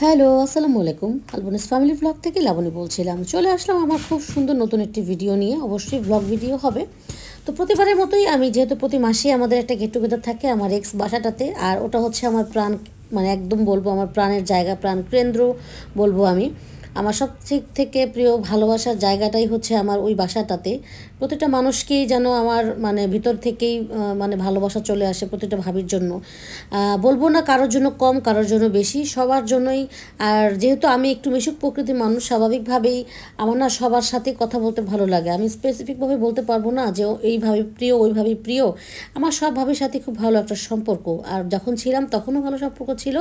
Hello, আসসালামু আলাইকুম। আলবনিস family blog থেকে লাবণী বলছিলাম। চলে আসলাম আমার খুব সুন্দর নতুন একটি ভিডিও নিয়ে। অবশ্যই ব্লগ ভিডিও হবে। তো প্রতিবারের মতোই আমি যেহেতু প্রতি মাসেই আমাদের একটা গেট টুগেদার থাকে আমার এক্স বাসাটাতে, আর ওটা হচ্ছে আমার প্রাণ, মানে একদম বলবো আমার প্রাণের জায়গা, প্রাণ কেন্দ্র বলবো আমি। আমার সব থেকে প্রিয় ভালোবাসার জায়গাটাই হচ্ছে আমার ওই বাসাটাতে। প্রতিটা মানুষকেই যেন আমার মানে ভিতর থেকেই মানে ভালোবাসা চলে আসে প্রতিটা ভাবির জন্য। বলবো না কারোর জন্য কম, কারোর জন্য বেশি, সবার জন্যই। আর যেহেতু আমি একটু মিশুক প্রকৃতির মানুষ, স্বাভাবিকভাবেই আমার না সবার সাথে কথা বলতে ভালো লাগে। আমি স্পেসিফিকভাবে বলতে পারবো না যে এইভাবে প্রিয় ওইভাবেই প্রিয়। আমার সব ভাবির সাথে খুব ভালো একটা সম্পর্ক, আর যখন ছিলাম তখনও ভালো সম্পর্ক ছিল।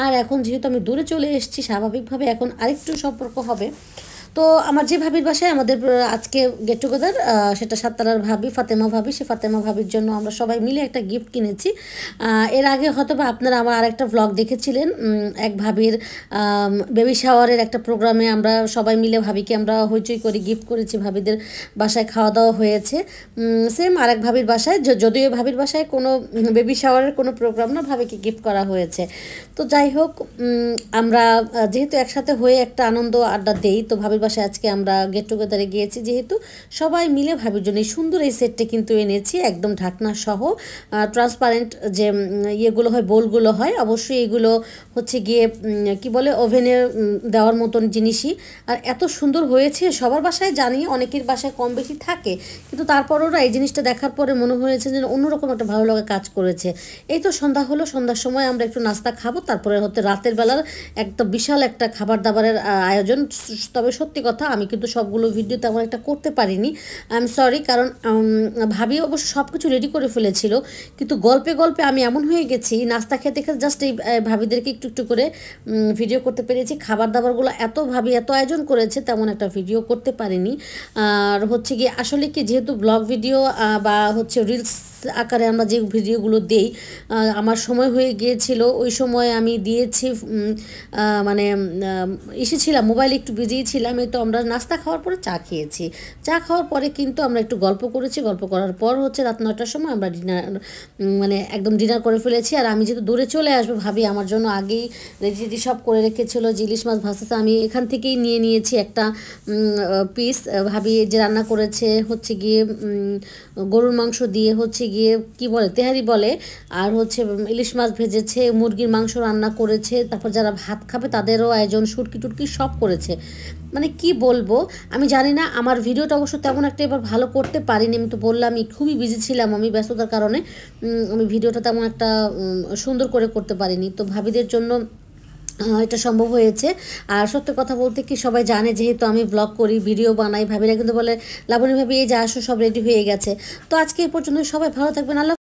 আর এখন যেহেতু আমি দূরে চলে এসেছি, স্বাভাবিকভাবে এখন আরেকটু সম্পর্ক হবে। তো আমার যে ভাবির বাসায় আমাদের আজকে গেট টুগেদার, সেটা সাততারার ভাবি ফাতেমা ভাবি, সে ফাতেমা ভাবির জন্য আমরা সবাই মিলে একটা গিফট কিনেছি। এর আগে হয়তো বা আপনারা আমার আরেকটা ভ্লগ দেখেছিলেন, এক ভাবির বেবি শাওয়ারের একটা প্রোগ্রামে আমরা সবাই মিলে ভাবিকে আমরা হইচই করে গিফট করেছি, ভাবিদের বাসায় খাওয়া দাওয়া হয়েছে। সেম আরেক ভাবির বাসায়, যদিও ভাবির বাসায় কোনো বেবি শাওয়ারের কোনো প্রোগ্রাম না, ভাবিকে গিফট করা হয়েছে। তো যাই হোক, আমরা যেহেতু একসাথে হয়ে একটা আনন্দ আড্ডা দেই, তো ভাবির বাসায় আজকে আমরা গেট টুগেদারে গিয়েছি, যেহেতু সবাই মিলে ভাবির জন্য এই সুন্দর এই সেটটা কিন্তু এনেছি, একদম ঢাকনা সহ। ট্রান্সপারেন্ট যে ইয়েগুলো হয়, বোলগুলো হয়, অবশ্যই এগুলো হচ্ছে গিয়ে কি বলে ওভেনে দেওয়ার মতন জিনিসই। আর এত সুন্দর হয়েছে, সবার বাসায় জানি অনেকের বাসায় কম বেশি থাকে, কিন্তু তারপরও না এই জিনিসটা দেখার পরে মনে হয়েছে যে অন্যরকম একটা ভালো লাগা কাজ করেছে। এই তো সন্ধ্যা হলো, সন্ধ্যার সময় আমরা একটু নাস্তা খাবো, তারপরে হচ্ছে রাতের বেলার একটা বিশাল একটা খাবার দাবারের আয়োজন। তবে সত্যি কথা, আমি কিন্তু সবগুলো ভিডিও তেমন একটা করতে পারিনি, আই এম সরি। কারণ ভাবি অবশ্য সব কিছু রেডি করে ফেলেছিল, কিন্তু গল্পে গল্পে আমি এমন হয়ে গেছি, নাস্তা খেতে খেতে জাস্ট এই ভাবিদেরকে একটু একটু করে ভিডিও করতে পেরেছি। খাবার দাবারগুলো এত ভাবি এত আয়োজন করেছে, তেমন একটা ভিডিও করতে পারিনি। আর হচ্ছে কি আসলে কি, যেহেতু ব্লগ ভিডিও বা হচ্ছে রিলস আকারে আমরা যে ভিডিওগুলো দেই, আমার সময় হয়ে গিয়েছিল, ওই সময় আমি দিয়েছি মানে এসেছিলাম মোবাইলে একটু বিজিই ছিলাম। এই তো আমরা নাস্তা খাওয়ার পরে চা খেয়েছি, চা খাওয়ার পরে কিন্তু আমরা একটু গল্প করেছি, গল্প করার পর হচ্ছে রাত 9টার সময় আমরা ডিনার মানে একদম ডিনার করে ফেলেছি। আর আমি যেহেতু দূরে চলে আসবো, ভাবি আমার জন্য আগেই রেডি সব করে রেখেছিল। যে ইলিশ মাছ ভাজতে আমি এখান থেকেই নিয়ে নিয়েছি একটা পিস। ভাবি যে রান্না করেছে হচ্ছে গিয়ে গরুর মাংস দিয়ে হচ্ছে গিয়ে কি বলে তেহারি বলে, আর হচ্ছে ইলিশ মাছ ভেজেছে, মুরগির মাংস রান্না করেছে, তারপর যারা ভাত খাবে তাদেরও আয়োজন, শুটকি টুটকি সব করেছে। মানে কি বলবো, আমি জানি না। আমার ভিডিওটা অবশ্য তেমন একটা এবার ভালো করতে পারিনি, আমি তো বললামই খুবই বিজি ছিলাম আমি, ব্যস্ততার কারণে আমি ভিডিওটা তেমন একটা সুন্দর করে করতে পারিনি। তো ভাবিদের জন্য এটা সম্ভব হয়েছে। আর সত্যি কথা বলতে কি, সবাই জানে যেহেতু আমি ব্লগ করি, ভিডিও বানাই, ভাবিরা কিন্তু বলে লাবণী ভাবি এই যে আসো সব রেডি হয়ে গেছে। তো আজকে এই পর্যন্ত, সবাই ভালো থাকবেন। আল্লাহ।